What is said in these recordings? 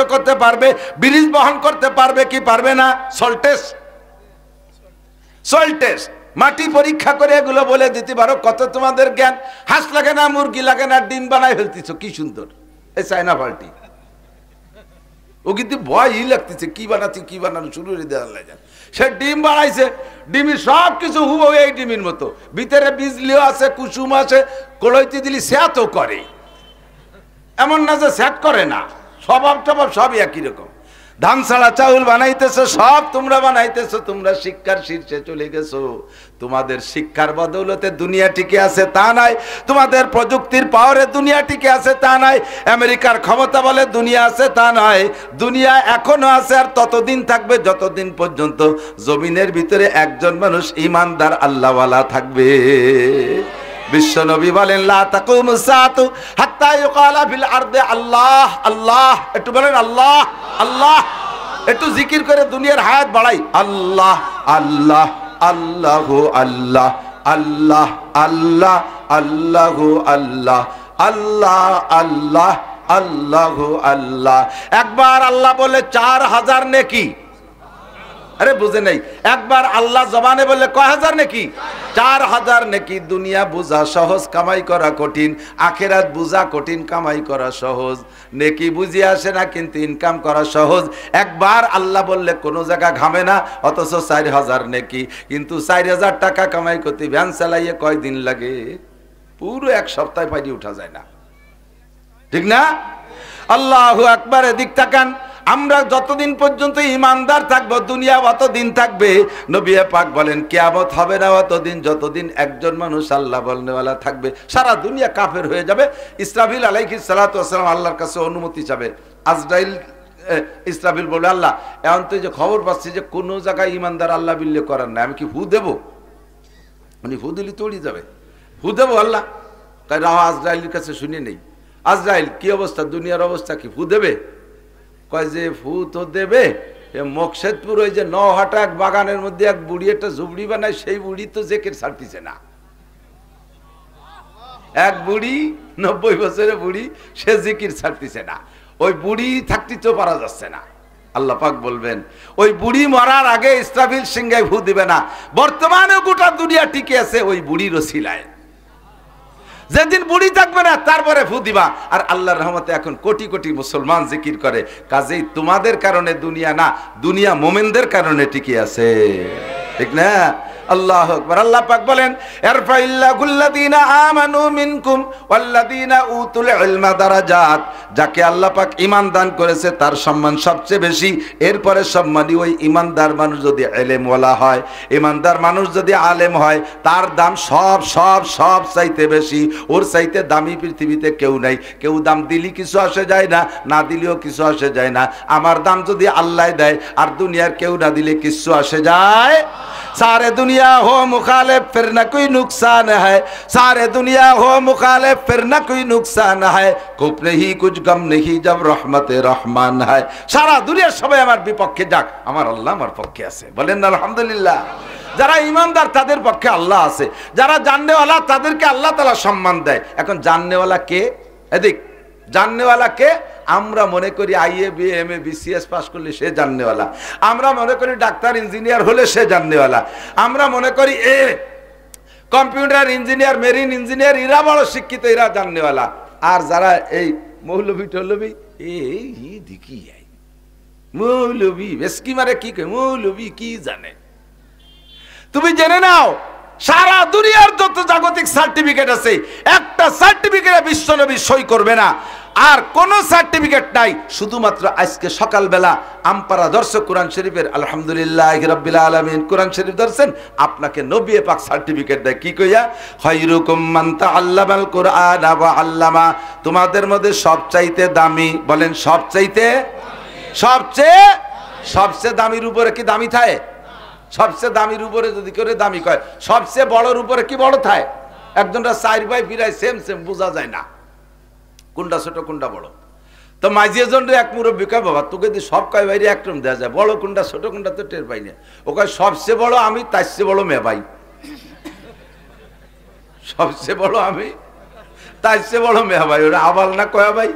করতে পারবে, ব্রিজ বহন করতে পারবে কি পারবে না? সয়েল টেস্ট মাটি পরীক্ষা করে এগুলো বলে দিতে পারো। কত তোমাদের জ্ঞান! হাঁস লাগে না, মুরগি লাগে না, ডিম বানাই ফেলতেছ, কি সুন্দর এই চায়না পাল্টি। ও কিন্তু ভয়ই লাগতেছে, কি বানাচ্ছি কি বানানো শুরু করে দেওয়া লাগে। সে ডিম বানাইছে, ডিমের সব কিছু হুব এই ডিমের মতো, ভিতরে বিজলিও আছে, কুসুম আছে, কলইতে দিলি স্যাতও করে, এমন না যে স্যাট করে না, স্বভাব টভাব সবই একই রকম। ধান ছাড়া চাউল বানাইতেছো, সব তোমরা বানাইতেছো, তোমরা শিক্ষার শীর্ষে চলে গেছো। তোমাদের শিক্ষার বদৌলতে দুনিয়া টিকে আছে তা নাই, তোমাদের প্রযুক্তির পাওয়ারে দুনিয়া টিকে আছে তা নাই, আমেরিকার ক্ষমতা বলে দুনিয়া আছে তা নয়। দুনিয়া এখনো আছে আর ততদিন থাকবে যতদিন পর্যন্ত জমিনের ভিতরে একজন মানুষ ইমানদার আল্লাহওয়ালা থাকবে। বিশ্বনবী বলেন লা তাকুমুস সাআতু হাত্তা ইউকালা ফিল আরদি আল্লাহ আল্লাহ। একটু বলেন আল্লাহ আল্লাহ, একটু জিকির করে দুনিয়ার হায়াত বাড়াই। আল্লাহ আল্লাহ আল্লাহু আল্লাহ আল্লাহ আল্লাহ আল্লাহু আল্লাহ আল্লাহ আল্লাহ আল্লাহু আল্লাহ। একবার আল্লাহ বলে 4000 নেকি। আরে বুঝে নাই, একবার আল্লাহ জবানে বললে কয় হাজার নেকি? 4000 নেকি। দুনিয়া বুঝা সহজ, কামাই করা কঠিন। আখিরাত বুঝা কঠিন, কামাই করা সহজ। নেকি বুঝে আসে না, কিন্তু ইনকাম করা সহজ। একবার আল্লাহ বললে কোনো জায়গা ঘামে না, অথচ 4000 নেকি। কিন্তু 4000 টাকা কামাই করতে ভ্যান চালাইয়ে কয় দিন লাগে? পুরো এক সপ্তাহ পাইয়ে উঠা যায় না, ঠিক না? আল্লাহু আকবার। এদিক তাকান, আমরা যতদিন পর্যন্ত ইমানদার থাকবো দুনিয়া অতদিন থাকবে। নবী পাক বলেন কিয়ামত হবে না অতদিন যতদিন একজন মানুষ আল্লাহ বলনেওয়ালা থাকবে। সারা দুনিয়া কাফের হয়ে যাবে। ইসরাফিল আলাইহিস সালাতু ওয়াস সালাম আল্লাহর কাছে অনুমতি চাবে। আজরাইল ইসরাফিল বলে আল্লাহ এখন তো যে খবর পাচ্ছি যে কোনো জায়গায় ইমানদার আল্লাহ বিল্লে করার না, আমি কি ফু দেবো? উনি ফু দিলি তো উড়ি যাবে, ফু দেবো আল্লাহ। তাই রাহ আজরাইলের কাছে শুনে নেই। আজরাইল কি অবস্থা, দুনিয়ার অবস্থা কি? ফু দেবে? কয় যে ফু তো দেবে। মকসেদপুর ওই যে নহাটা এক বাগানের মধ্যে এক বুড়ি একটা ঝুবড়ি বানায়, সেই বুড়ি তো জেকের ছাড়তিছে না। এক বুড়ি 90 বছরের বুড়ি, সে জিকির ছাড়তিছে না। ওই বুড়ি থাকতে তো পারা যাচ্ছে না। আল্লাহ পাক বলবেন ওই বুড়ি মরার আগে ইসরাফিল সিংহায় ফু দিবে না। বর্তমানে গোটা দুনিয়া টিকে আছে ওই বুড়ির ওসিলায়। যেদিন বুড়ি থাকবে না তারপরে ফু দিবা। আর আল্লাহর রহমতে এখন কোটি কোটি মুসলমান জিকির করে। কাজেই তোমাদের কারণে দুনিয়া না, দুনিয়া মোমেনদের কারণে টিকে আছে, ঠিক না? আল্লাহু আকবার। আল্লাহ পাক বলেন ইরফাইল্লাহুল্লাযীনা আমানু মিনকুম ওয়াল্লাযীনা উতুল ইলমা দারাজাত। যাকে আল্লাহ পাক ঈমান দান করেছে তার সম্মান সবচেয়ে বেশি। এরপরে সম্মানী ওই ঈমানদার মানুষ যদি ইলমওয়ালা হয়, ঈমানদার মানুষ যদি আলেম হয়, তার দাম সব সব সব চাইতে বেশি। ওর চাইতে দামি পৃথিবীতে কেউ নাই। কেউ দাম দিলি কিছু আসে যায় না, না দিলেও কিছু আসে যায় না। আমার দাম যদি আল্লাহ দেয় আর দুনিয়ার কেউ না দিলে কিছু আসে যায়? सारे दुनिया हो मुखालिफ फिर न कोई नुकसान है, सारे दुनिया हो मुखालिफ फिर न कोई नुकसान है, कुछ नहीं कुछ गम नहीं जब रहमत रहमान है। सारा दुनिया সবাই আমার বিপক্ষে যাক, আমার আল্লাহ আমার পক্ষে আছে। বলেন আলহামদুলিল্লাহ। যারা ইমানদার তাদের পক্ষে আল্লাহ আছে, যারা জাননেওয়ালা তাদেরকে আল্লাহ তাআলা সম্মান দেয়। এখন জাননেওয়ালা কে? এদিক জাননেওয়ালা কে? আমরা মনে করি IA BA MA BCS pass করলে সে জাননেওয়ালা। আমরা মনে করি ডাক্তার ইঞ্জিনিয়ার হলে সে জাননেওয়ালা। আমরা মনে করি কম্পিউটার ইঞ্জিনিয়ার মেরিন ইঞ্জিনিয়ার এরা বড় শিক্ষিত, এরা জাননেওয়ালা। আর যারা এই মৌলবি টৌলবি এই দেখি মৌলবি বেশকি মারে কি কে মৌলবি কি জানে? তুমি জেনে নাও সারা দুনিয়ার যত জাগতিক সার্টিফিকেট আছে একটা সার্টিফিকেটে বিশ্বনবী সই করবে না। আর কোন সার্টিফিকেট নাই। শুধুমাত্র আজকে সকালবেলা আমপারা দর্শক কোরআন শরীফের আলহামদুলিল্লাহি রাব্বিল আলামিন কোরআন শরীফ দর্শন, আপনাকে নবী পাক সার্টিফিকেট দেয় কি কইয়া? খায়রুকুম মান তাআল্লামাল কুরআন ওয়া আল্লামা। তোমাদের মধ্যে সবচাইতে দামি, বলেন সবচাইতে, সবচেয়ে দামির উপরে কি দামি থাকে? সবচেয়ে দামির উপরে যদি করে দামি কয়, সবচেয়ে বড়র উপরে কি বড় থাকে? একজনটা 4 ভাই ফিরায় সেম সেম বোঝা যায় না কোনটা ছোট কোনটা বড়। তো মাঝিয়ে জন এক মুরব্বী কয় বাবা তোকে যদি সব কয় বাইরে একরকম দেওয়া যায়, বড় কোনটা ছোট কোনটা তো টের পাই না। ও কয় সবচেয়ে বড় আমি, তার চেয়ে বড় মেয়ে ভাই। সবচেয়ে বড় আমি, তার চেয়ে বড় মেয়ে ভাই। ওরা আবাল না কয়া ভাই?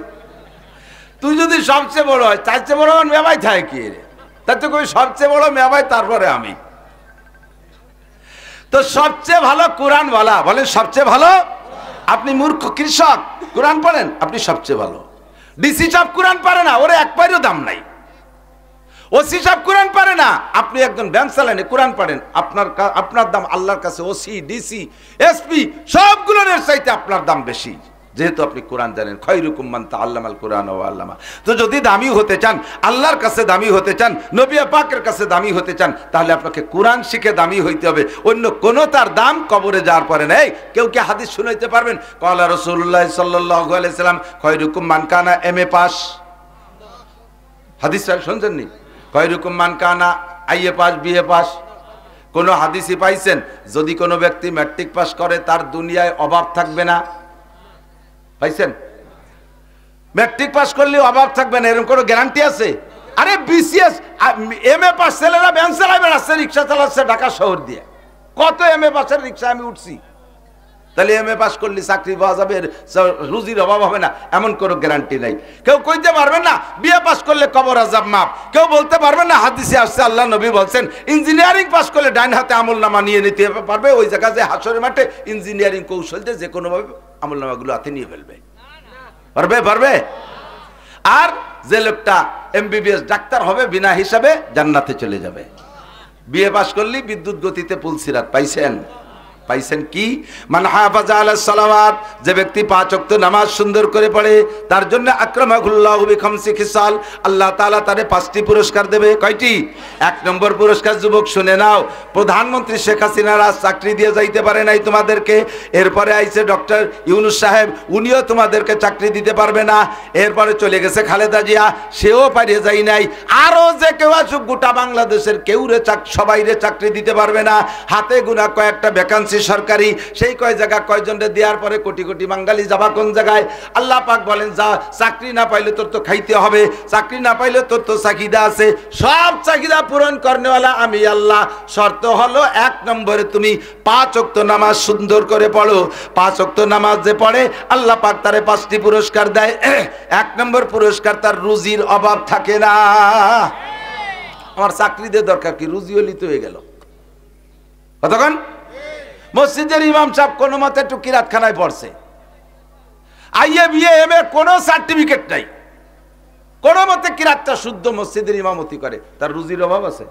তুই যদি সবচেয়ে বড় হয়, তার চেয়ে বড় মেবাই থাকে কি রে? তার তো কই সবচেয়ে বড় মেবাই, তারপরে আমি। তো সবচেয়ে ভালো কোরআন বলা, বলেন সবচেয়ে ভালো। আপনি মূর্খ কৃষক, কোরআন পড়েন, আপনি সবচেয়ে ভালো। ডিসি সাহেব কোরআন পারে না, ওরে এক পাইরও দাম নাই। ওসি সাহেব কোরআন পারে না, আপনি একজন ব্যাংক চালানে কোরআন পারেন, আপনার দাম আল্লাহর কাছে ওসি, ডিসি, এসপি সবগুলোর চাইতে আপনার দাম বেশি, যেহেতু আপনি কোরআন জানেন। খায়রুকুম মান তাআল্লামাল কুরআন ওয়া আল্লামা। তো যদি দামি হতে চান, আল্লাহর কাছে দামি হতে চান, নবী পাকের কাছে দামি হতে চান, তাহলে আপনাকে কোরআন শিখে দামি হইতে হবে। অন্য কোন তার দাম কবরে যাওয়ার পরে নেই। কেউ কি হাদিস শুনাইতে পারবেন? ক্বালা রাসূলুল্লাহ সাল্লাল্লাহু আলাইহি সাল্লাম খায়রুকুম মান কানা এমএ পাস। হাদিস শুনছেন নি? খায়রুকুম মান কানা আইএ পাস, বিএ পাস। কোন হাদিসই পাইছেন যদি কোনো ব্যক্তি ম্যাট্রিক পাস করে তার দুনিয়ায় অভাব থাকবে না? পাইছেন? ম্যাট্রিক পাস করলে অভাব থাকবে না এরকম কোনো গ্যারান্টি আছে? আরে বিসিএস এমএ পাস ছেলেরা ভ্যান চালাবে, রাস্তায় রিক্সা চালাচ্ছে ঢাকা শহর দিয়ে। কত এমএ পাসের রিক্সা আমি উঠছি। তাহলে এমএ পাস করলে চাকরি পাওয়া যাবে, রুজির অভাব হবে না, এমন কোনো গ্যারান্টি নাই। কেউ কইতে পারবেন না বিএ পাস করলে কবর আযাব মাপ। কেউ বলতে পারবেন না হাদিসে আসছে আল্লাহ নবী বলছেন ইঞ্জিনিয়ারিং পাস করলে ডাইন হাতে আমলনামা নিয়ে নিতে পারবে। ওই জায়গায় যে হাসরের মাঠে ইঞ্জিনিয়ারিং কৌশল দিয়ে যে কোনোভাবে আমলনামাগুলো হাতে নিয়ে ফেলবে। পারবে? আর যে লোকটা এমবিবিএস ডাক্তার হবে বিনা হিসাবে জান্নাতে চলে যাবে। বিএ পাস করলে বিদ্যুৎ গতিতে পুলসিরাত পাইছেন? পাইছেন কি? মান হাফাজা আলাস সালাওয়াত, যে ব্যক্তি 5 ওয়াক্ত নামাজ সুন্দর করে পড়ে তার জন্য আকরামাহুল্লাহু বিখামসি খিসাল, আল্লাহ তাআলা তারে 5টি পুরস্কার দেবে। কয়টি? 1 নম্বর পুরস্কার যুবক শুনে নাও, প্রধানমন্ত্রী শেখ হাসিনা রাজ চাকরি দিয়ে যাইতে পারে নাই তোমাদেরকে, এরপরে আইছে ডক্টর ইউনূস সাহেব, উনিও তোমাদেরকে চাকরি দিতে পারবে না। এরপরে চলে গেছে খালেদা জিয়া, সেও পারিয়ে যায় নাই। আরো যে কেউ আসুক গোটা বাংলাদেশের কেউরে সবাইরে চাকরি দিতে পারবে না। হাতে গোনা কয়েকটা ভ্যাকান্সি সরকারি, সেই কয় জায়গা কয়জনরে দেওয়ার পরে কোটি কোটি বাঙালি যাবা কোন জায়গায়? আল্লাহ পাক বলেন যা, চাকরি না পাইলে তোর তো খাইতে হবে, চাকরি না পাইলে তোর তো চাহিদা আছে, সব চাহিদা পূরণ করনেওয়ালা আমি আল্লাহ। শর্ত হলো 1 নম্বরে তুমি 5 ওয়াক্ত নামাজ সুন্দর করে পড়ো। 5 ওয়াক্ত নামাজ যে পড়ে আল্লাহ পাক তারে 5টি পুরস্কার দেয়। 1 নম্বর পুরস্কার, তার রুজির অভাব থাকে না। আমার চাকরি দিয়ে দরকার কি, রুজি হলি তো হয়ে গেল। কতক্ষণ মসজিদের ইমাম সাহেব কোনো মতে একটু কিরাতখানায় পড়ছে, আইএ বিএ এমএ কোনো সার্টিফিকেট নাই, কোনো মতে কিরাতটা শুদ্ধ মসজিদের ইমামতি করে, তার রুজির অভাব আছে?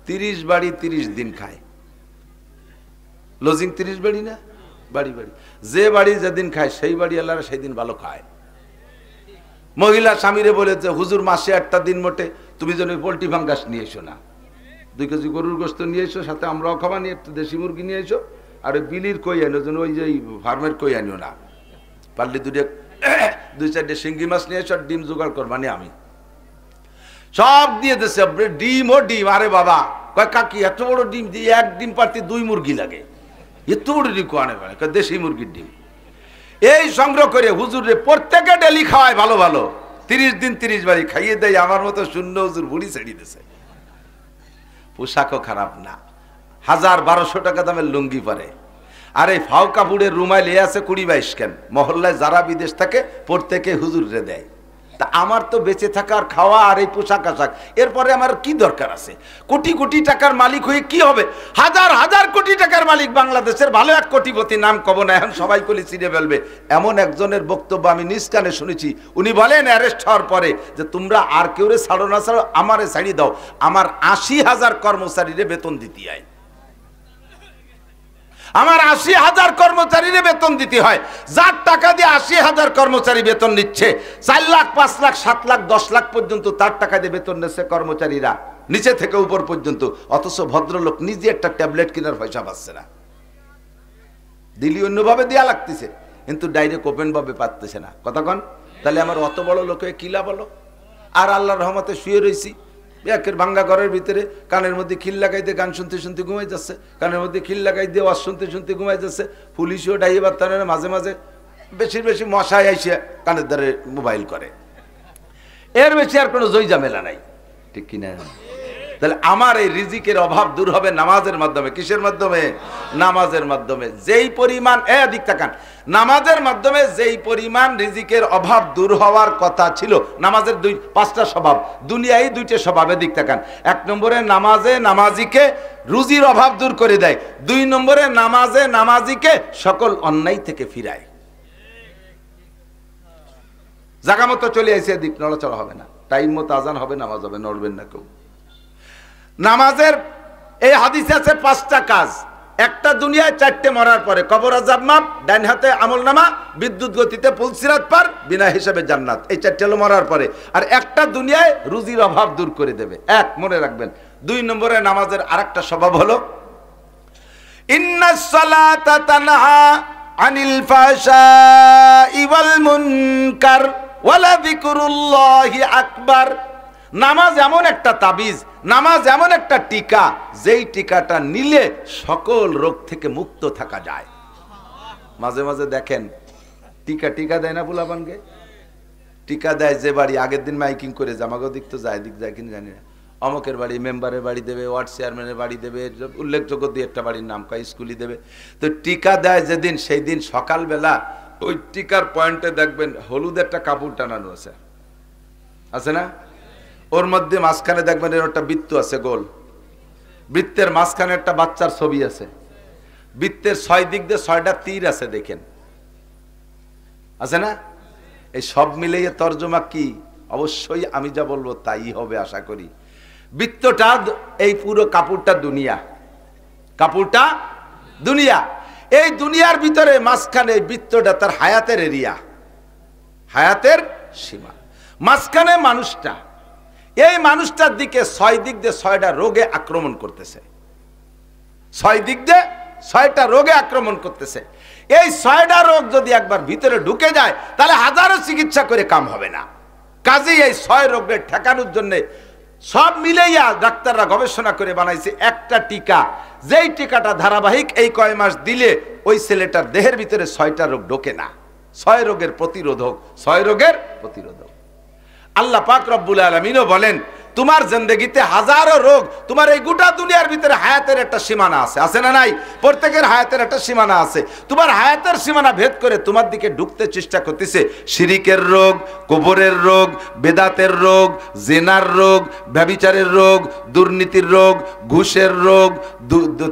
30 বাড়ি 30 দিন খায়। লজিং 30 বাড়ি না, বাড়ি বাড়ি, যে বাড়ি যেদিন খায় সেই বাড়ি আল্লাহরা সেই দিন ভালো খায়। মহিলা স্বামীরে বলেছে হুজুর মাসে 1টা দিন মোটে তুমি যেন পোল্ট্রি ফাঙ্গাস নিয়ে এসো না, 2 কেজি গরুর গোস্ত নিয়ে এসো, সাথে আমরাও খাওয়া নিয়ে একটু দেশি মুরগি নিয়ে এসো, আর ওই বিলির কই আনো যেন, ওই যে ফার্মের কই আনিও না, পারলে 2-4টে শিঙ্গি মাছ নিয়ে এসো, আর ডিম জোগাড় করবানি আমি। সব দিয়ে দেশে ডিম ও ডিম। আরে বাবা কয় কাকি এত বড় ডিম দিয়ে 1 ডিম পারতে 2 মুরগি লাগে, এত বড় ডিম কোয়ানে পারে, দেশি মুরগির ডিম। এই সংগ্রহ করে হুজুরে প্রত্যেকে ডেলি খাওয়ায় ভালো ভালো, 30 দিন 30 বাড়ি খাইয়ে দেয়। আমার মতো শূন্য হুজুর বুড়ি ছেড়ে দিছে। পোশাকও খারাপ না, 1000-1200 টাকা দামের লুঙ্গি পরে, আর এই ফাও কাপড়ের রুমাল এ আছে 20-22 কেন। মহল্লায় যারা বিদেশ থাকে প্রত্যেকে হুজুরে দেয়। তা আমার তো বেঁচে থাকার খাওয়া আর এই পোশাক আশাক, এরপরে আমার কি দরকার আছে? কোটি কোটি টাকার মালিক হয়ে কি হবে? 1000 কোটি টাকার মালিক বাংলাদেশের, ভালো এক কোটিপতি, নাম কব না, এখন সবাই কলি চিনে ফেলবে। এমন একজনের বক্তব্য আমি নিজ কানে শুনেছি। উনি বলেন অ্যারেস্ট হওয়ার পরে যে তোমরা আর কেউরে ছাড়ো না ছাড়ো, আমারে ছাড়িয়ে দাও, আমার 80,000 কর্মচারীরে বেতন দিতে হয়, আমার 80,000 কর্মচারীরে বেতন দিতে হয়। যার টাকা দিয়ে 80,000 কর্মচারী বেতন নিচ্ছে, 4 লাখ 5 লাখ 7 লাখ 10 লাখ পর্যন্ত তার টাকা দিয়ে বেতন নিচ্ছে কর্মচারীরা, নিচে থেকে উপর পর্যন্ত। অথচ ভদ্রলোক নিজে একটা ট্যাবলেট কেনার পয়সা পাচ্ছে না, দিলি অন্যভাবে দেয়া লাগতেছে, কিন্তু ডাইরেক্ট ওপেন ভাবে পাচ্ছে না। কতক্ষণ? তাহলে আমার অত বড় লোকে কি লাভ হলো? আর আল্লাহর রহমতে শুয়ে রয়েছি একের ভাঙ্গা ঘরের ভিতরে, কানের মধ্যে খিল লাগাই দিয়ে গান শুনতে শুনতে ঘুমাই যাচ্ছে, কানের মধ্যে খিল লাগাই দিয়ে ওয়াজ শুনতে শুনতে ঘুমাই যাচ্ছে। পুলিশও ডাইয়ে বার্তানে মাঝে মাঝে বেশি মশায় আইসে কানের দ্বারে মোবাইল করে, এর বেশি আর কোনো জয় ঝামেলা নাই, ঠিক কিনা? তাহলে আমার এই রিজিকের অভাব দূর হবে নামাজের মাধ্যমে। কিসের মাধ্যমে? নামাজের মাধ্যমে। যেই পরিমাণ এদিক তাকান, নামাজের মাধ্যমে যেই পরিমাণ রিজিকের অভাব দূর হওয়ার কথা ছিল, নামাজের 5টা স্বভাব, দুনিয়ায় 2টে স্বভাব। এদিক তাকান, 1 নম্বরে নামাজে নামাজিকে রুজির অভাব দূর করে দেয়, 2 নম্বরে নামাজে নামাজিকে সকল অন্যায় থেকে ফিরায়। জায়গা মতো চলে আসে, এদিক নড়াচড়া হবে না, টাইম মতো আজান হবে, নামাজ হবে, নড়বেন না কেউ। নামাজের এই হাদিসে আছে 5টা কাজ। একটা দুনিয়ায় 4টে মরার পরে, কবর আযাব মাপ, ডান হাতে আমলনামা, বিদ্যুৎ গতিতে পুলসিরাত পার, বিনা হিসাবে জান্নাত। এই 4টে হলো মরার পরে। আর একটা দুনিয়ায় রুজির অভাব দূর করে দেবে, এক মনে রাখবেন। 2 নম্বরে নামাজের আরেকটা স্বভাব হলো ইন্নাস সালাতা তানহা আনিল ফাহশাই ওয়াল মুনকার ওয়ালা যিকরুল্লাহি আকবার। নামাজ এমন একটা তাবিজ, নামাজ এমন একটা টিকা, যেই টিকাটা নিলে সকল রোগ থেকে মুক্ত থাকা যায়। মাঝে মাঝে দেখেন টিকা দেয় না পোলাপানকে, টিকা দেয় যে বাড়ি, আগের দিন মাইকিং করে জামাগো দিক তো যায়, দিক যায় কিনা জানি না, অমকের বাড়ি, মেম্বারের বাড়ি দেবে, ওয়ার্ড চেয়ারম্যানের বাড়ি দেবে, উল্লেখযোগ্য দিয়ে একটা বাড়ির নাম কয়, স্কুলই দেবে। তো টিকা দেয় যেদিন, সেই দিন সকালবেলা ওই টিকার পয়েন্টে দেখবেন হলুদ একটা কাপড় টানানো আছে, আছে না? ওর মধ্যে মাঝখানে দেখবেন এর একটা বৃত্ত আছে গোল, বৃত্তের মাঝখানে একটা বাচ্চার ছবি আছে, বৃত্তের 6 দিক দিয়ে 6টা তীর আছে, দেখেন আছে না? এই সব মিলিয়ে তর্জমা কি? অবশ্যই আমি যা বলবো তাই হবে আশা করি। বৃত্তটা, এই পুরো কাপড়টা দুনিয়া, কাপড়টা দুনিয়া। এই দুনিয়ার ভিতরে মাঝখানে বৃত্তটা তার হায়াতের এরিয়া, হায়াতের সীমা। মাঝখানে মানুষটা, এই মানুষটার দিকে 6 দিক দিয়ে 6টা রোগে আক্রমণ করতেছে, 6 দিক দিয়ে 6টা রোগে আক্রমণ করতেছে। এই 6টা রোগ যদি একবার ভিতরে ঢুকে যায় তাহলে হাজারো চিকিৎসা করে কাম হবে না। কাজেই এই 6 রোগের ঠেকানোর জন্য সব মিলেইয়া ডাক্তাররা গবেষণা করে বানাইছে একটা টিকা, যেই টিকাটা ধারাবাহিক এই কয় মাস দিলে ওই ছেলেটার দেহের ভিতরে 6টা রোগ ঢোকে না। 6 রোগের প্রতিরোধক, 6 রোগের প্রতিরোধক। আল্লাহ পাক রব্বুল আলামিনও বলেন, তোমার জিন্দেগিতে হাজারো রোগ, তোমার এই গোটা দুনিয়ার ভিতরে হায়াতের একটা সীমানা আছে, আছে না নাই? প্রত্যেকের হায়াতের একটা সীমানা আছে। তোমার হায়াতের সীমানা ভেদ করে তোমার দিকে ঢুকতে চেষ্টা করতেছে শিরিকের রোগ, কবরের রোগ, বেদাতের রোগ, জিনার রোগ, ব্যভিচারের রোগ, দুর্নীতির রোগ, ঘুষের রোগ,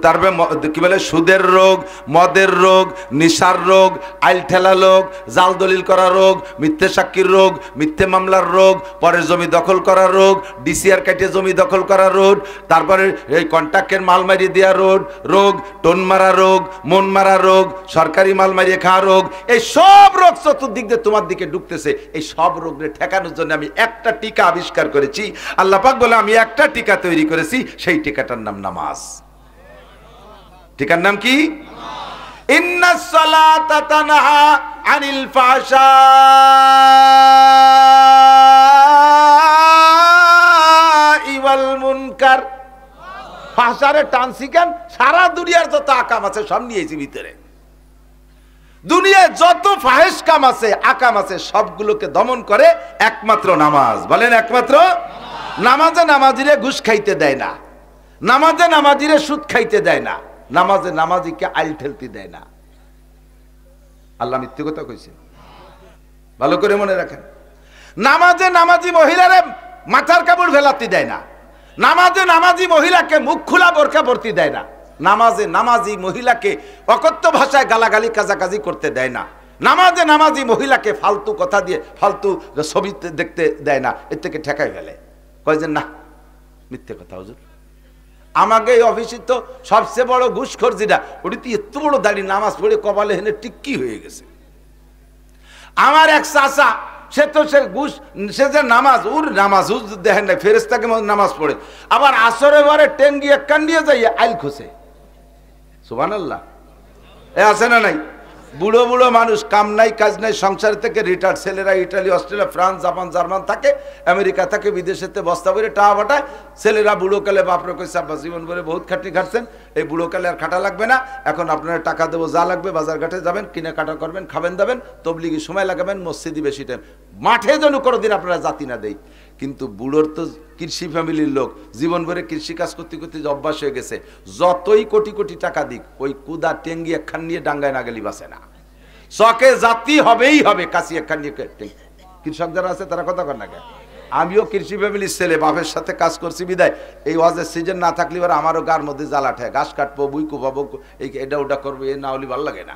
তারপরে কি বলে সুদের রোগ, মদের রোগ, নিশার রোগ, আইল ঠেলা রোগ, জাল দলিল করা রোগ, মিথ্যে সাক্ষীর রোগ, মিথ্যে মামলার রোগ, পরের জমি দখল করা রোগ, ডিসিআর কাটে জমি দখল করা রোগ, তারপরে এই কন্ট্রাক্টের মাল মারিয়ে দেওয়া রোগ, টোন মারা রোগ, মন মারা রোগ, সরকারি মাল মারিয়ে খাওয়া রোগ, এই সব রোগ চতুর্দিক দিয়ে তোমার দিকে ঢুকতেছে। এই সব রোগের ঠেকানোর জন্য আমি একটা টিকা আবিষ্কার করেছি। আল্লাহ পাক বলে, আমি একটা টিকা তৈরি করেছি, সেই টিকাটার নাম নামাজ। টিকার নাম কি? ইন্নাস সালাতা তানহা আনিল ফাহশাই ওয়াল মুনকার। ফাহশারে টানসিকান, সারা দুনিয়ার যত আকাম আছে সব নিয়েছি ভিতরে। দুনিয়ায় যত ফাহেশ কাম আছে, আকাম আছে, সবগুলোকে দমন করে একমাত্র নামাজ। বলেন একমাত্র নামাজে নামাজিরে ঘুষ খাইতে দেয় না, নামাজে নামাজিরে সুদ খাইতে দেয় না, নামাজে নামাজিকে আইল ঠেলতে দেয় না। আল্লাহ মিথ্যে কথা কইছে, ভালো করে মনে রাখেন। নামাজে নামাজি মহিলারে মাথার কাপড় ফেলাতে দেয় না, নামাজে নামাজি মহিলাকে মুখ খোলা বোরকা পরতে দেয় না, নামাজে নামাজি মহিলাকে অকথ্য ভাষায় গালাগালি কাজাকাজি করতে দেয় না, নামাজে নামাজি মহিলাকে ফালতু কথা দিয়ে ফালতু ছবি দেখতে দেয় না, এর থেকে ঠেকাই ফেলে। কয় যে না, মিথ্যে কথা হুজুর, আমাকে এই অফিসে তো সবচেয়ে বড় ঘুষখোর যেটা, ওটি তো এত বড় দাড়ি, নামাজ পড়ে কপালে হেনে টিক্কি হয়ে গেছে। আমার এক চাচা, সে তো সে ঘুষ, সে যে নামাজ, ওর নামাজ দেখেন না, ফেরেশতাকে নামাজ পড়ে, আবার আসরে বারে টেঙ্গি এক কান দিয়ে যাই আইল খোসে। সুবহানাল্লাহ, এ আছে না নাই? বুড়ো বুড়ো মানুষ, কাম নাই কাজ নাই, সংসার থেকে রিটায়ার্ড ছেলেরা Italy, Australia, France, Japan, German থাকে, আমেরিকা থাকে, বিদেশেতে বস্তা ভরে টাকা পাঠায়। ছেলেরা বুড়োকালে বাপরে কইছে, আব্বা জীবন ভরে বহুত খাটনি খাটছেন, এই বুড়োকালে আর খাটা লাগবে না, এখন আপনারা টাকা দেবো, যা লাগবে বাজার ঘাটে যাবেন, কিনে কাটা করবেন, খাবেন দাবেন, তবলিগি সময় লাগাবেন, মসজিদি বেশি টাইম, মাঠে যেন কোনোদিন আপনারা জাতি না দেই। কিন্তু বুড়োর তো কৃষি ফ্যামিলির লোক, জীবন ভরে কৃষি কাজ করতে করতে অভ্যাস হয়ে গেছে, যতই কোটি কোটি টাকা দিক ওই কুদা টেঙ্গি একখান নিয়ে ডাঙ্গায় না গেলি বাসে না, চকে জাতি হবেই হবে, কাশি একখান নিয়ে। কৃষক যারা আছে তারা কথা কর না কেন? আমিও কৃষি ফ্যামিলির ছেলে, বাপের সাথে কাজ করছি বিদায় এই ওয়াজের সিজন না থাকলে এবার আমারও গার মধ্যে জ্বালা ঠেয়, ঘাস কাটবো, বুই কোপাবো, এই এটা ওটা করবো, এ না হলে ভালো লাগে না।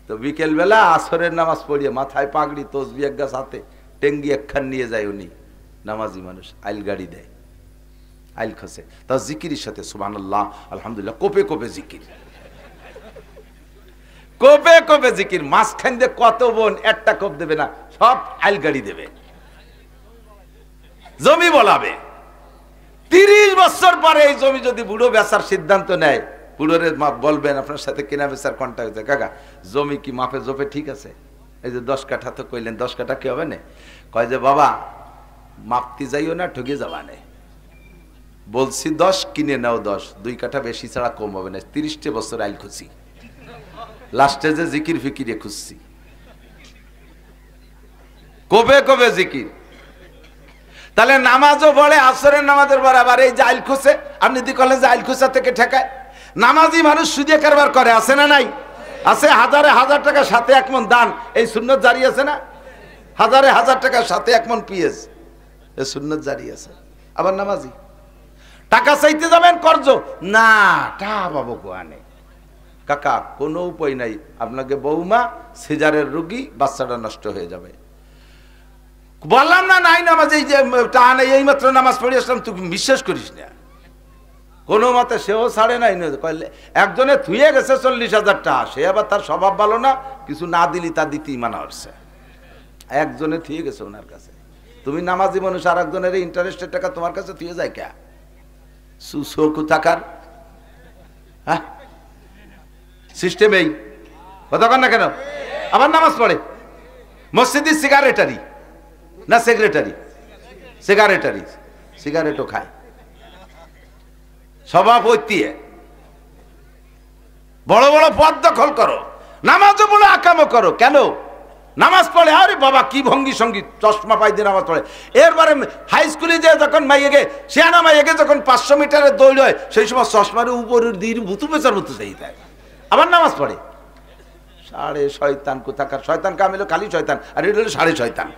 তো বিকেলবেলা আসরের নামাজ পড়িয়ে মাথায় পাগড়ি, তসবি এক গাছ হাতে, টেঙ্গি একখান নিয়ে যায় উনি, নামাজি মানুষ, আইল গাড়ি দেয়, আইল খসে, তা জিকিরের সাথে সুবহানাল্লাহ আলহামদুলিল্লাহ, কোপে কোপে জিকির, কোপে কোপে জিকির। মাঝখান দিয়ে কত বোন একটা কোপ দেবে না, সব আইল গাড়ি দেবে, জমি বলাবে। 30 বছর পরে এই জমি যদি বুড়ো বেচার সিদ্ধান্ত নেয়, বুড়োরে বলবেন আপনার সাথে কেনা বেচার কন্ট্যাক্ট হয়েছে, কাকা জমি কি মাপে জোপে ঠিক আছে? এই যে 10 কাঠা তো কইলেন, 10 কাঠা কি হবে না? কয় যে বাবা মাপতে যাইও না, ঠকে যাবা না, বলছি 10 কিনে নাও 10, 2 কাঠা বেশি ছাড়া কম হবে না। 30 বছর আইল খুঁজছি, লাস্টে যে জিকির ফিকিরে খুঁজছি, কবে কবে জিকির। তাহলে নামাজও পড়ে, আসরের নামাজের বরাবর এই যে আইল খুঁজে, আপনি যদি কলেন যে আইল খুঁজা থেকে ঠেকায়, নামাজি মানুষ সুদে কারবার করে, আছে না নাই? আছে। হাজারে হাজার টাকা সাথে 1 মণ দান, এই সুন্নত জারি আছে না? হাজারে হাজার টাকা সাথে 1 মণ পিএস, এই সুন্নত জারি আছে। আবার নামাজি টাকা চাইতে যাবেন কর্জ না, টা বাবু কোয়ানে কাকা কোনো উপায় নাই, আপনাকে বৌমা সিজারের রোগী, বাচ্চাটা নষ্ট হয়ে যাবে। বললাম না নাই নামাজ, এই যে টা নেই, এই মাত্র নামাজ পড়ে আসলাম, তুই বিশ্বাস করিস না, কোনো মতে সেও ছাড়ে নাই। একজনে থুয়ে গেছে 40,000 টাকা, সে আবার তার স্বভাব ভালো না, কিছু না দিলি তা দিতেই মানা হচ্ছে। একজনে থুয়ে গেছে ওনার কাছে, তুমি নামাজি মানুষ, আর একজনের ইন্টারেস্টের টাকা তোমার কাছে থুয়ে যায় কে? সুসকু থাকার হ্যাঁ সিস্টেম এই কথা কন না কেন? আবার নামাজ পড়ে, মসজিদের সিগারেটারি না সেক্রেটারি, সিগারেটারি, সিগারেটও খায়, সভাপতি, বড় বড় পদ দখল করো, নামাজও বলে আকামও করো। কেন? নামাজ পড়ে, আরে বাবা কি ভঙ্গি সঙ্গীত, চশমা পাই দিয়ে নামাজ পড়ে। এরপরে হাই স্কুলে যে যখন মাইয়েকে, সিয়ানা মাইয়েকে যখন 500 মিটারের দৌড় হয়, সেই সময় চশমার উপরের দিয়ে ভুতু পেঁচার মতো চাই দেয়, আবার নামাজ পড়ে। সাড়ে শয়তান কোথাকার, শয়তান কামিল খালি শয়তান, আর এটা হলো সাড়ে শয়তান।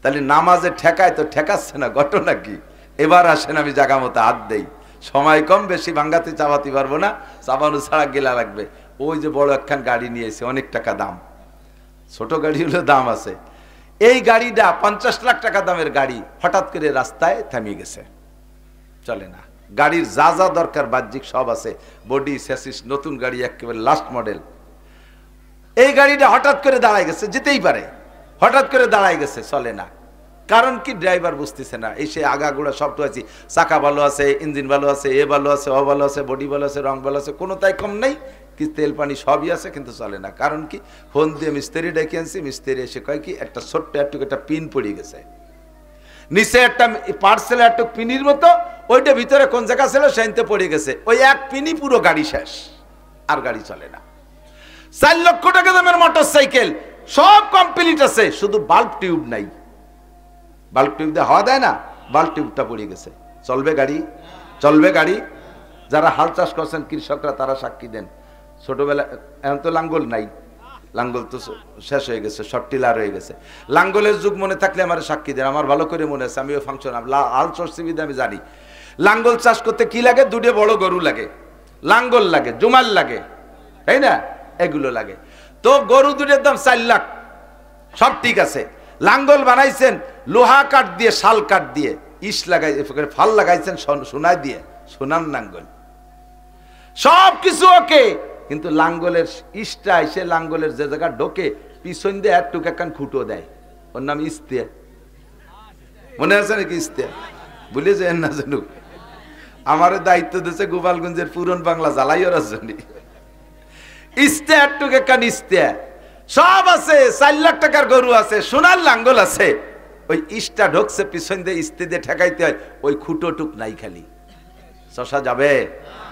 তাহলে নামাজে ঠেকায় তো ঠেকাচ্ছে না, ঘটনা কি? এবার আসেন আমি জায়গা মতো হাত দেই, সময় কম, বেশি ভাঙ্গাতে চাপাতে পারবো না, চাপানো ছাড়া গেলা লাগবে। ওই যে বড় একখান গাড়ি নিয়েছে, অনেক টাকা দাম, ছোট গাড়ি হলে দাম আছে, এই গাড়িটা 50 লাখ টাকা দামের গাড়ি হঠাৎ করে রাস্তায় থামিয়ে গেছে, চলে না। গাড়ির যা যা দরকার বাহ্যিক সব আছে, বডি স্যাসিস, নতুন গাড়ি একেবারে লাস্ট মডেল। এই গাড়িটা হঠাৎ করে দাঁড়ায় গেছে, যেতেই পারে, হঠাৎ করে দাঁড়ায় গেছে, চলে না। কারণ কি? ড্রাইভার বুঝতেছে না, এই সে আগাগোড়া সব তো আছে, চাকা ভালো আছে, ইঞ্জিন ভালো আছে, এ ভালো আছে, ও ভালো আছে, বডি ভালো আছে, রং ভালো আছে, কোনো তাই কম নেই, কি তেল পানি সবই আছে, কিন্তু চলে না। কারণ কি? ফোন দিয়ে মিস্ত্রি ডেকে আনছি, মিস্ত্রি এসে কয় কি একটা ছোট্ট একটা পিন পড়ে গেছে, নিচে একটা পার্সেল একটা পিনির মতো, ওইটা ভিতরে কোন জায়গা ছিল সেইতে পড়ে গেছে, ওই এক পিনি পুরো গাড়ি শেষ, আর গাড়ি চলে না। 4 লক্ষ টাকা দামের মোটর সাইকেল, সব কমপ্লিট আছে, শুধু বাল্ব টিউব নাই। বাল্ব টিউব দিয়ে হাওয়া দেয় না, বাল্ব টিউবটা পড়ে গেছে। চলবে গাড়ি? চলবে গাড়ি? যারা হাল চাষ করছেন কৃষকরা তারা সাক্ষী দেন, ছোটবেলা এখন তো লাঙ্গল নাই, লাঙ্গল তো শেষ হয়ে গেছে, সব টিলার হয়ে গেছে। লাঙ্গলের যুগ মনে থাকলে আমার সাক্ষী দেন, আমার ভালো করে মনে আছে, আমিও ফাংশন হাল চষছি আমি জানি। লাঙ্গল চাষ করতে কি লাগে? 2 বড় গরু লাগে, লাঙ্গল লাগে, জুমাল লাগে, তাই না? এগুলো লাগে। তো গরু 2 দাম 4 লাখ, সব ঠিক আছে। লাঙ্গল বানাইছেন লোহা কাঠ দিয়ে, শাল কাঠ দিয়ে, ইস লাগাই, ফাল লাগাইছেন সোনায় দিয়ে, সোনার লাঙ্গল, সব কিছু ওকে। কিন্তু লাঙ্গলের ইসটা এসে লাঙ্গলের যে জায়গা ঢোকে, পিছন দিয়ে একটুক একখান খুঁটো দেয়, ওর নাম ইস্তে। মনে আছে নাকি ইস্তে? ভুলে যায় না জানু, আমার দায়িত্ব দিয়েছে গোপালগঞ্জের পুরন বাংলা জ্বালাই ওরা জানি। ইস্তে একটুক একখান ইস্তে সব আছে, 4 লাখ টাকার গরু আছে, সোনার লাঙ্গল আছে, ওই ইস্টা ঢোকছে পিছন দিয়ে, ইস্তে দিয়ে ঠেকাইতে হয়, ওই খুঁটো টুক নাই, খালি চষা যাবে,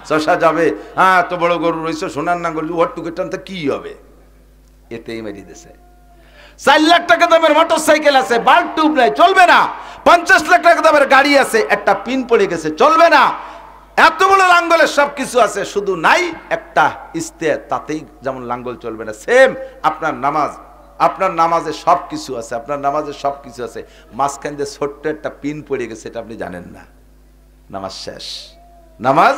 চষা যাবে। হ্যাঁ, তো বড় গরু রয়েছে, সোনার নাঙ্গল, ওর টুকে টানতে কি হবে? এতেই মেরি দিছে। 4 লাখ টাকা দামের মোটর সাইকেল আছে, বাল্ব টিউব নাই, চলবে না। 50 লাখ টাকা দামের গাড়ি আছে, একটা পিন পড়ে গেছে, চলবে না। এত বড় লাঙ্গলের সবকিছু আছে, শুধু নাই একটা ইস্তেহার, তাতেই যেমন লাঙ্গল চলবে না। সেম আপনার নামাজ, আপনার নামাজে সবকিছু আছে, আপনার নামাজে সবকিছু আছে, মাঝখান দিয়ে ছোট্ট একটা পিন পড়ে গেছে, এটা আপনি জানেন না, নামাজ শেষ। নামাজ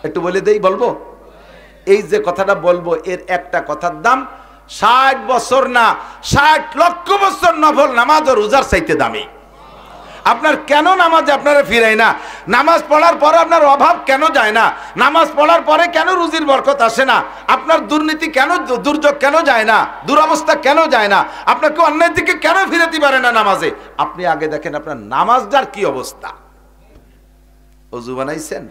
একটু বলে দেই, বলবো? এই যে কথাটা বলবো, এর একটা কথার দাম 60 বছর না 60 লক্ষ বছর নফল নামাজ ও রোজার চাইতে দামি। আপনার কেন নামাজে আপনারা ফিরাই না? নামাজ পড়ার পরে আপনার অভাব কেন যায় না? নামাজ পড়ার পরে কেন রুজির বরকত আসে না? আপনার দুর্নীতি কেন, দুর্যোগ কেন যায় না? দুরবস্থা কেন যায় না? আপনাকে অন্যের দিকে কেন ফিরাতে পারে না নামাজে? আপনি আগে দেখেন আপনার নামাজটার কি অবস্থা। অজু বানাইছেন,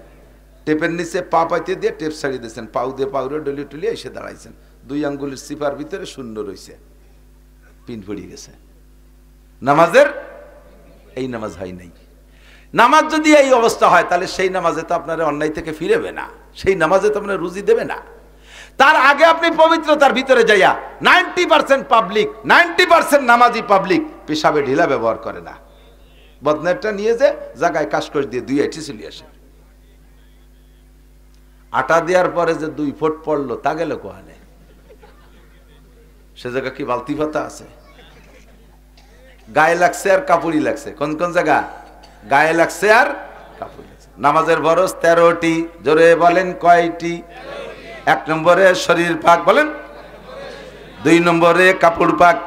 টেপের নিচে পা পাইতে দিয়ে টেপ ছাড়িয়ে দিয়েছেন, পাউ দিয়ে পাউরে ডলি টলি এসে দাঁড়াইছেন, 2 আঙ্গুলের সিপার ভিতরে শূন্য রয়েছে, পিন পড়ে গেছে। নামাজের এই নামাজ হয় নাই। নামাজ যদি এই অবস্থা হয়, তাহলে সেই নামাজে তো আপনার অন্যায় থেকে ফিরেবে না, সেই নামাজে তো আপনার রুজি দেবে না। তার আগে আপনি পবিত্রতার ভিতরে যাইয়া 90% পাবলিক, 90% নামাজি পাবলিক পেশাবে ঢিলা ব্যবহার করে না। বদনারটা নিয়ে যে জায়গায় কাশকশ দিয়ে 2 আইটি চলে আসে, আটা দেওয়ার পরে যে 2 ফুট পড়লো, তা গেল কোহানে? সে জায়গা কি বালতি পাতা আছে? গায়ে লাগছে আর কাপড়ই লাগছে। কোন কোন জায়গা গায়ে লাগছে আর কাপড় লাগছে। নামাজের ফরজ 13টি, জোরে বলেন কয়টি? 1 নম্বরে শরীর পাক, বলেন। 2 নম্বরে কাপড় পাক,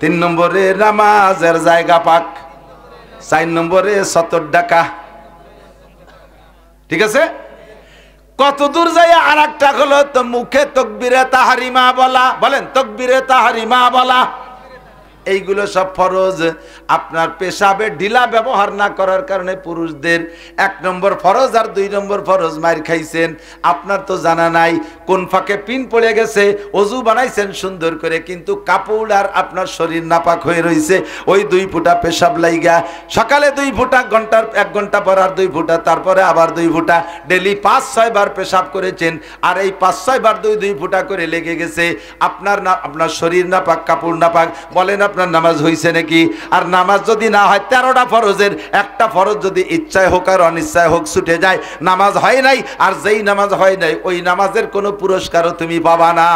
3 নম্বরে নামাজের জায়গা পাক, 4 নম্বরে সতর ডাকা। ঠিক আছে? কত দূর যায় আর একটা হলো তো মুখে তাকবীরে তাহরিমা বলা, বলেন তাকবীরে তাহরিমা বলা। এইগুলো সব ফরজ। আপনার পেশাবে ঢিলা ব্যবহার না করার কারণে পুরুষদের 1 নম্বর ফরজ আর 2 নম্বর ফরজ মার খাইছেন। আপনার তো জানা নাই কোন ফাঁকে পিন পড়ে গেছে, অজু বানাইছেন সুন্দর করে, কিন্তু কাপড় আর আপনার শরীর নাপাক হয়ে রয়েছে, ওই 2 ফুটা পেশাব লাইগা। সকালে 2 ফুটা, ঘন্টার 1 ঘন্টা পর আর 2 ফুটা, তারপরে আবার 2 ফুটা, ডেলি 5-6 বার পেশাব করেছেন, আর এই 5-6 বার 2 ফুটা করে লেগে গেছে। আপনার না, আপনার শরীর নাপাক, কাপড় নাপাক, বলেন আপনার নামাজ হইছে নাকি? আর নামাজ যদি না হয়, 13টা ফরজের একটা ফরজ যদি ইচ্ছায় হোক আর অনিচ্ছায় হোক ছুটে যায়, নামাজ হয় নাই। আর যেই নামাজ হয় নাই, ওই নামাজের কোনো পুরস্কারও তুমি পাবা না,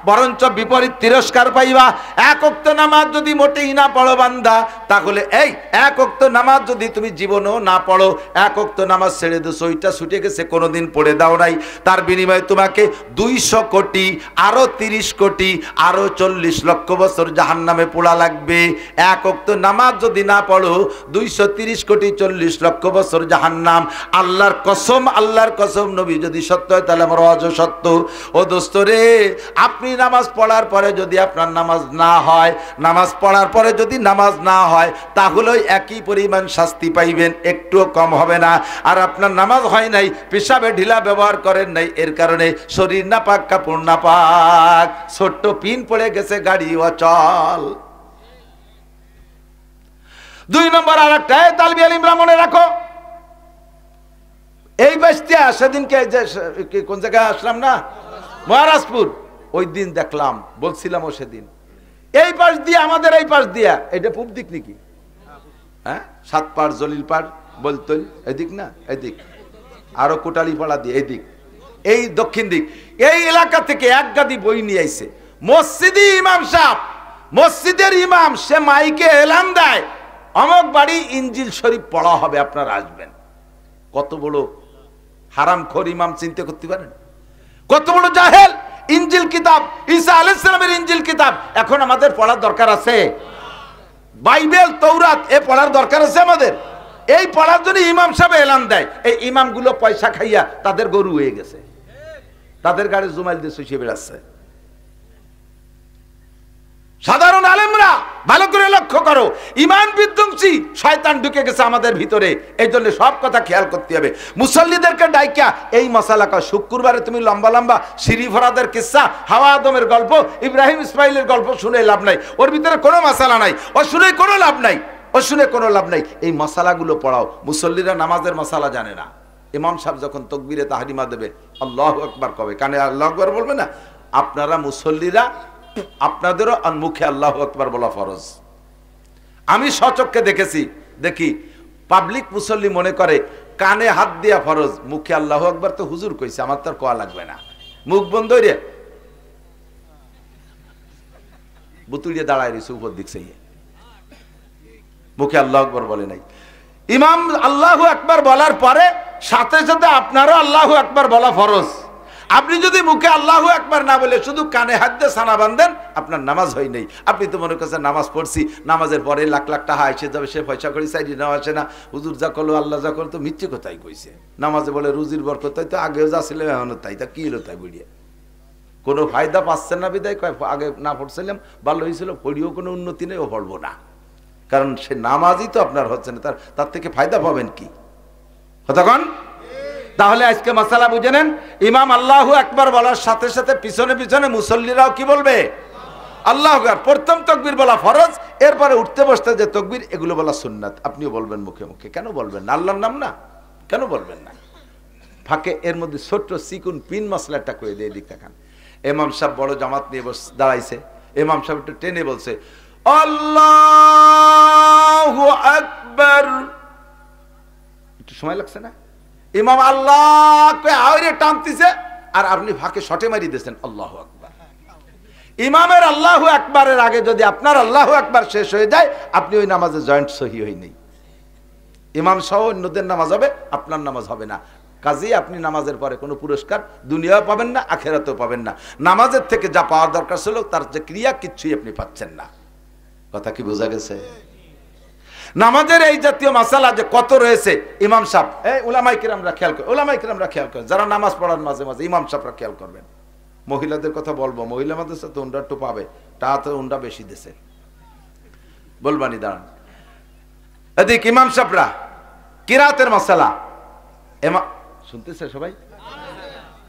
বরঞ্চ বিপরীত তিরস্কার পাইবা। 1 ওয়াক্ত নামাজ যদি মোটেই না পড়ো বান্দা, তাহলে এই 1 ওয়াক্ত নামাজ যদি তুমি জীবনেও না পড়ো, 1 ওয়াক্ত নামাজ ছেড়ে দিছো, ওইটা ছুটে গেছে, কোনোদিন পড়ে দাও নাই, তার বিনিময়ে তোমাকে 200 কোটি, আরো 30 কোটি, আরো 40 লক্ষ বছর জাহান্নামে পোড়া লাগবে। 1 ওয়াক্ত নামাজ যদি না পড়ো, 230 কোটি 40 লক্ষ বছর জাহান্নাম। আল্লাহর কসম, আল্লাহর কসম, নবী যদি সত্য হয় তাহলে আমার ওয়াজও সত্য। ও দোস্ত রে, আপনি নামাজ পড়ার পরে যদি আপনার নামাজ না হয়, নামাজ পড়ার পরে যদি নামাজ না হয়, তাহলে একই পরিমাণ শাস্তি পাইবেন, একটুও কম হবে না। আর আপনার নামাজ হয় নাই, পেশাবে ঢিলা ব্যবহার করেন নাই, এর কারণে শরীর নাপাক, কাপড় নাপাক, ছোট্ট পিন পড়ে গেছে, গাড়ি অচল। 2 নম্বর আর একটা, তালবি আলিম মনে রাখো, এই বাস্তিয়া সেদিনকে যে কোন জায়গায় আসলাম না, মহারাজপুর, ওই দিন দেখলাম, বলছিলাম ও সেদিন, এই পাশ দিয়ে, আমাদের এই পাশ দিয়া, এটা পূব দিক নাকি? হ্যাঁ, 7 পাড়, জলিল পাড়, বলতল, এদিক না, এদিক, আরো কোটালীপাড়া দিয়ে এদিক, এই দক্ষিণ দিক, এই এলাকা থেকে 1 গাদি বই নিয়ে আইছে। মসজিদি ইমাম সাহেব, মসজিদের ইমাম, সে মাইকে এলান দেয়, অমুক বাড়ি ইনজিল শরীফ পড়া হবে, আপনারা আসবেন। কত বড় হারামখোর ইমাম, চিন্তা করতে পারেন? কত বড় জাহেল! ইনজিল কিতাব, ঈসা আলাইহিস সালামের ইনজিল কিতাব এখন আমাদের পড়ার দরকার আছে? বাইবেল, তৌরাত, এ পড়ার দরকার আছে আমাদের? এই পড়ার জন্য ইমাম সাহেব এলান দেয়। এই ইমামগুলো পয়সা খাইয়া তাদের গরু হয়ে গেছে, তাদের গাড়ি জুমাইল দিয়ে শুষিয়ে বেড়াচ্ছে। সাধারণ আলেমরা ভালো করে লক্ষ্য করো, ইমান বিধ্বংসী শয়তান ঢুকে গেছে আমাদের ভিতরে, এই জন্য সব কথা খেয়াল করতে হবে। মুসল্লিদেরকে ডাইকা এই মশালা কর, শুক্রবারে তুমি লম্বা লম্বা সিরি ফরাদের কিস্সা, হাওয়া আদমের গল্প, ইব্রাহিম ইসমাইলের গল্প শুনে লাভ নাই, ওর ভিতরে কোনো মশালা নাই, ও শুনে কোনো লাভ নাই, ও শুনে কোনো লাভ নাই। এই মশালাগুলো পড়াও। মুসল্লিরা নামাজের মশালা জানে না। ইমাম সাহেব যখন তাকবীরে তাহরিমা দেবে, আল্লাহু আকবার কবে, কানে আল্লাহু আকবার বলবে না? আপনারা মুসল্লিরা আপনাদেরও মুখে আল্লাহু আকবার বলা ফরজ। আমি সচক্ষে দেখেছি, দেখি পাবলিক মুসল্লি মনে করে কানে হাত দিয়া ফরজ, মুখে আল্লাহু আকবার তো হুজুর কইছে, আমার তো আর কোয়া লাগবে না, মুখ বন্ধ রে বুতুড়িয়ে দাঁড়ায় রয়েছে উপর দিক চাইয়ে, মুখে আল্লাহু আকবার বলে নাই। ইমাম আল্লাহু আকবার বলার পরে সাথে সাথে আপনারও আল্লাহু আকবার বলা ফরজ। আপনি যদি মুখে আল্লাহু আকবার না বলে শুধু কানে হাত দিয়ে সানা বাঁধেন, আপনার নামাজ হয় নাই। আপনি তো মনে করছেন নামাজ পড়ছি, নামাজের পরে লাখ লাখ টাকা এসে যাবে, সে পয়সা করে চাইলে নেওয়া আসে না, হুজুর যা করলো আল্লাহ যা করলো, তো মিথ্যে কথাই কইছে। নামাজে বলে রুজির বরকত, তাই তো আগেও যা ছিল এখনো তাই, তা কি হলো তাই বুড়িয়ে কোনো ফায়দা পাচ্ছেন না বিদায় কয় আগে না পড়ছিলাম ভালো হয়েছিল, পড়িও কোনো উন্নতি নেই, ও পড়বো না, কারণ সে নামাজই তো আপনার হচ্ছে না, তার থেকে ফায়দা পাবেন কি কতক্ষণ। তাহলে আজকে মাসালা বুঝে নেন, ইমাম আল্লাহু আকবার বলার সাথে সাথে পিছনে পিছনে মুসল্লিরাও কি বলবে আল্লাহু আকবার। প্রথম তাকবীর বলা ফরজ, এরপরে উঠতে বসতে যে তাকবীর এগুলো বলা সুন্নাত। আপনিও বলবেন মুখে মুখে, কেন বলবেন না? আল্লাহর নাম না, কেন বলবেন না? ফাঁকে এর মধ্যে ছোট্ট সিকুন পিন মশলাটা করে দিয়ে দিক দেখান। ইমাম সাহেব বড় জামাত নিয়ে দাঁড়াইছে, ইমাম সাহেব একটু টেনে বলছে আল্লাহু আকবার, একটু সময় লাগছে না? ইমাম আল্লাহকে আওরে টানতেছে আর আপনি ফাঁকে শটে মারি দিয়েছেন আল্লাহু আকবার। ইমামের আল্লাহু আকবারের আগে যদি আপনার আল্লাহু আকবার শেষ হয়ে যায়, আপনি ওই নামাজে জয়েন্ট সহি হই নেই। ইমাম সহ অন্যদের নামাজ হবে, আপনার নামাজ হবে না। কাজেই আপনি নামাজের পরে কোনো পুরস্কার দুনিয়াও পাবেন না, আখেরাতেও পাবেন না। নামাজের থেকে যা পাওয়ার দরকার ছিল তার যে ক্রিয়া, কিচ্ছুই আপনি পাচ্ছেন না। কথা কি বোঝা গেছে? নামাজের এই জাতীয় মাসালা যে কত রয়েছে, ইমাম সাহেব উলামায়ে কিরামরা খেয়াল করেন, উলামায়ে কিরামরা খেয়াল করেন, যারা নামাজ পড়ার মাঝে মাঝে ইমাম সাহেবরা খেয়াল করবেন। মহিলাদের কথা বলবো, মহিলা মাদ্রাসা তো উন্ডা একটু পাবে, তা তো উন্ডা বেশি দেশে বলবানি। দাঁড়ান এদিক ইমাম সাহেবরা কিরাতের মাসালা শুনতেছে সবাই?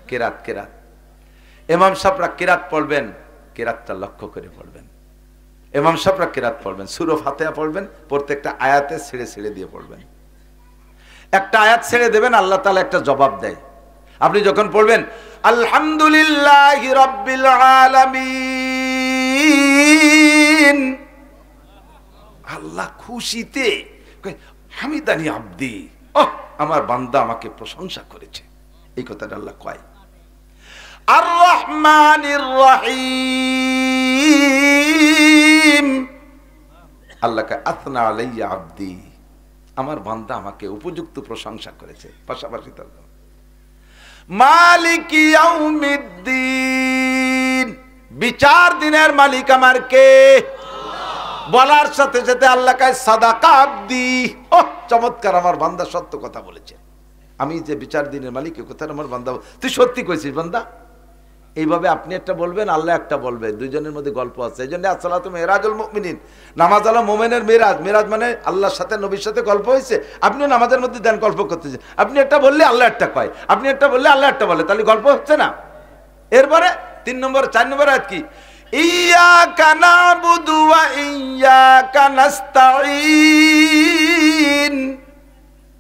কেরাত কেরাত ইমাম সাহেবরা কিরাত পড়বেন, কিরাতটা লক্ষ্য করে পড়বেন। ইমাম সাহেবরা কিরাত পড়বেন, সূরা ফাতিহা পড়বেন, প্রত্যেকটা আয়াতে ছেড়ে ছেড়ে দিয়ে পড়বেন। একটা আয়াত ছেড়ে দেবেন, আল্লাহ তাআলা একটা জবাব দেয়। আপনি যখন পড়বেন আলহামদুলিল্লাহি রাব্বিল আলামিন, আল্লাহ খুশিতে হামিদানি আব্দি, ওহ আমার বান্দা আমাকে প্রশংসা করেছে, এই কথাটা আল্লাহ কয়। আর রহমানির রহিম, আল্লাহকে আথনা আলাইয়া আব্দি, আমার বান্দা আমাকে উপযুক্ত প্রশংসা করেছে। পাশাপাশি তার মালিক ইয়াউমিদ্দিন, বিচার দিনের মালিক আমার কে? বলার সাথে সাথে আল্লাহ কয় সাদাকা আব্দি, ওহ চমৎকার, আমার বান্দা সত্য কথা বলেছে। আমি যে বিচার দিনের মালিক, কথা আমার বান্দা তুই সত্যি কইছিস বান্দা। এইভাবে আপনি একটা বলবেন, আল্লাহ একটা বলবে, দুইজনের মধ্যে গল্প আছে। এই জন্য আসসালাতু মিরাজুল মুমিনিন, নামাজ হলো মুমিনের মিরাজ। মিরাজ মানে আল্লাহর সাথে নবীর সাথে গল্প হয়েছে। আপনিও নামাজের মধ্যে দেন গল্প করতেছেন, আপনি একটা বললে আল্লাহ একটা কয়, আপনি একটা বললে আল্লাহ একটা বলে, তাহলে গল্প হচ্ছে না। এরপরে 3 নম্বর 4 নম্বর আয়াত কি? ইয়াকা নাবুদু ওয়া ইয়াকা নাস্তাঈন,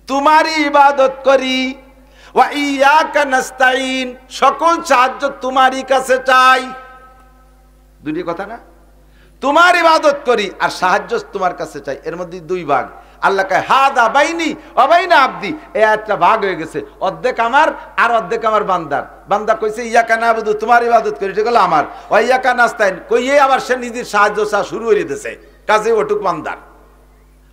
তোমারই ইবাদত করি, ওয়া ইয়াকা নাস্তাঈন, সকল সাহায্য তোমারই কাছে চাই। দুটি কথা না? তোমার ইবাদত করি আর সাহায্য তোমার কাছে চাই, এর মধ্যে 2 ভাগ। আল্লাহ কয় হাদা বাইনি ওয়া বাইনা আব্দি, এই একটা ভাগ হয়ে গেছে, অর্ধেক আমার আর অর্ধেক আমার বান্দার। বান্দা কইছে ইয়াকা নাবুদু, তোমার ইবাদত করি, এটা হলো আমার, ওয়া ইয়াকা নাস্তাঈন কইয়ে আবার সে নিজের সাহায্য চা শুরু করে দিয়েছে, কাজে ওটুক বান্দার।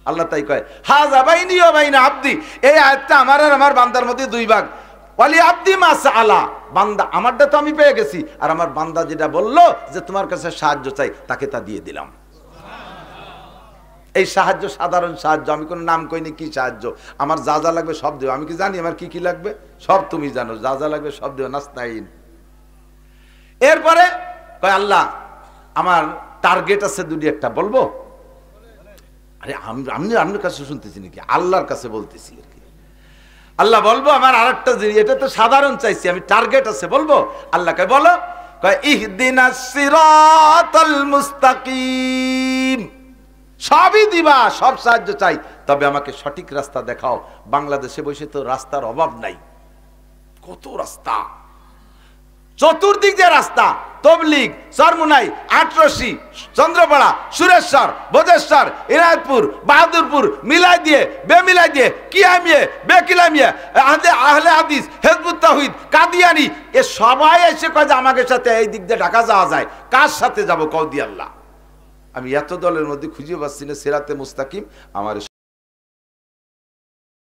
আল্লাহ তাই কয় হাযা বাইনি ওয়া বাইনা আব্দি, এই আয়াতটা আমার আর আমার বান্দার মধ্যে 2 ভাগ। ওয়ালি আব্দি মা সাআলা, বান্দা আমারটা তো আমি পেয়ে গেছি, আর আমার বান্দা যেটা বললো যে তোমার কাছে সাহায্য চাই, তাকে তা দিয়ে দিলাম। এই সাহায্য সাধারণ সাহায্য, আমি কোনো নাম কইনি কি সাহায্য, আমার যা যা লাগবে সব দেব। আমি কি জানি আমার কি কি লাগবে? সব তুমি জানো, যা যা লাগবে সব দেব, নাস্তাইন। এরপরে কয় আল্লাহ আমার টার্গেট আছে 2টি, একটা বলবো? আরে আমি আপনার কাছে শুনতেছি নাকি? আল্লাহর কাছে বলতেছি আর কি। আল্লাহ বলবো আমার আরেকটা জিনিস, এটা তো সাধারণ চাইছি, আমি টার্গেট আছে বলবো। আল্লাহকে বলো, কয় ইহদিনাস সিরাতাল মুস্তাকিম, সবই দিবা, সব সাহায্য চাই, তবে আমাকে সঠিক রাস্তা দেখাও। বাংলাদেশে বসে তো রাস্তার অভাব নাই, কত রাস্তা, চতুর্দিক যে রাস্তা, তবলিগ, চরমুনাই, আটরশি, চন্দ্রপাড়া, সুরেশ্বর, বোধেশ্বর, ইনায়তপুর, বাহাদুরপুর, মিলাই দিয়ে বেমিলাই দিয়ে, কিয়ামিয়ে বেকিলামিয়ে, আহলে হাদিস, হেজবুত তাওহীদ, কাদিয়ানি, এ সবাই এসে কয় যে আমাকে সাথে এই দিক দিয়ে ঢাকা যাওয়া যায়। কার সাথে যাব কও দি আল্লাহ। আমি এত দলের মধ্যে খুঁজে পাচ্ছি না সিরাতে মুস্তাকিম আমার